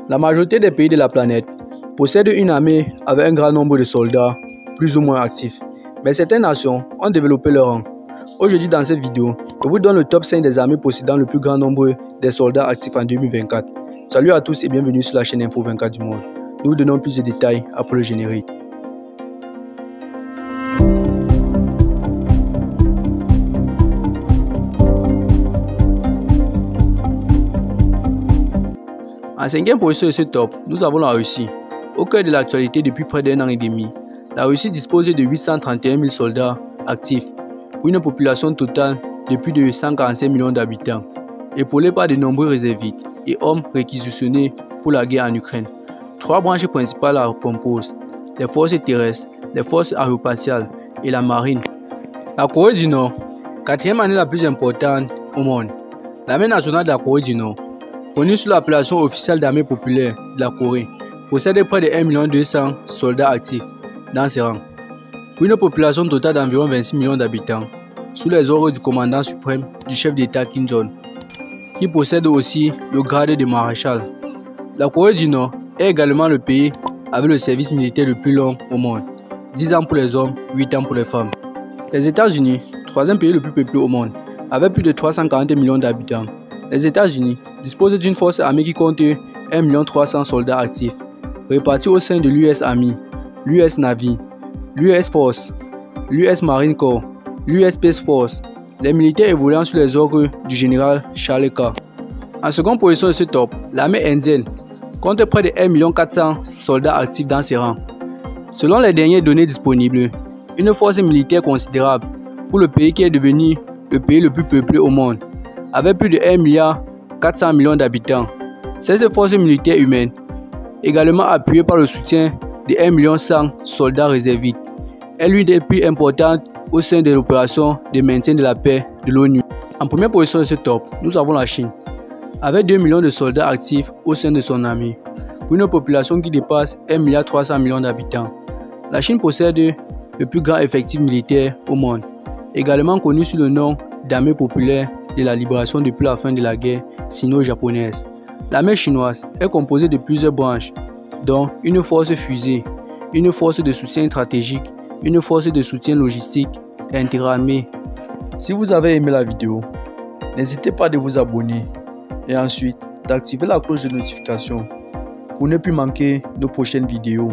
La majorité des pays de la planète possèdent une armée avec un grand nombre de soldats plus ou moins actifs. Mais certaines nations ont développé leur rang. Aujourd'hui dans cette vidéo, je vous donne le top 5 des armées possédant le plus grand nombre de soldats actifs en 2024. Salut à tous et bienvenue sur la chaîne Info 24 du Monde. Nous vous donnons plus de détails après le générique. En 5e position de ce top, nous avons la Russie. Au cœur de l'actualité depuis près d'un an et demi, la Russie dispose de 831 000 soldats actifs pour une population totale de plus de 145 millions d'habitants, épaulée par de nombreux réservistes et hommes réquisitionnés pour la guerre en Ukraine. Trois branches principales la composent: les forces terrestres, les forces aérospatiales et la marine. La Corée du Nord, quatrième année la plus importante au monde. L'armée nationale de la Corée du Nord, connue sous l'appellation officielle d'armée populaire de la Corée, possède près de 1 200 000 soldats actifs dans ses rangs, pour une population totale d'environ 26 millions d'habitants, sous les ordres du commandant suprême du chef d'État Kim Jong, qui possède aussi le grade de maréchal. La Corée du Nord est également le pays avec le service militaire le plus long au monde, 10 ans pour les hommes, 8 ans pour les femmes. Les États-Unis, troisième pays le plus peuplé au monde, avec plus de 340 millions d'habitants. Les États-Unis disposent d'une force armée qui compte 1 300 000 soldats actifs, répartis au sein de l'US Army, l'US Navy, l'US Force, l'US Marine Corps, l'US Space Force, les militaires évoluant sous les ordres du général Charles K. En seconde position de ce top, l'armée indienne compte près de 1 400 000 soldats actifs dans ses rangs. Selon les dernières données disponibles, une force militaire considérable pour le pays qui est devenu le pays le plus peuplé au monde, avec plus de 1,4 milliard d'habitants. Cette force militaire humaine, également appuyée par le soutien de 1,1 million de soldats réservistes, est l'une des plus importantes au sein de l'opération de maintien de la paix de l'ONU. En première position de ce top, nous avons la Chine, avec 2 millions de soldats actifs au sein de son armée, pour une population qui dépasse 1,3 milliard d'habitants. La Chine possède le plus grand effectif militaire au monde, également connu sous le nom d'armée populaire de la libération depuis la fin de la guerre sino-japonaise. L'armée chinoise est composée de plusieurs branches, dont une force fusée, une force de soutien stratégique, une force de soutien logistique et interarmée. Si vous avez aimé la vidéo, n'hésitez pas à vous abonner et ensuite d'activer la cloche de notification pour ne plus manquer nos prochaines vidéos.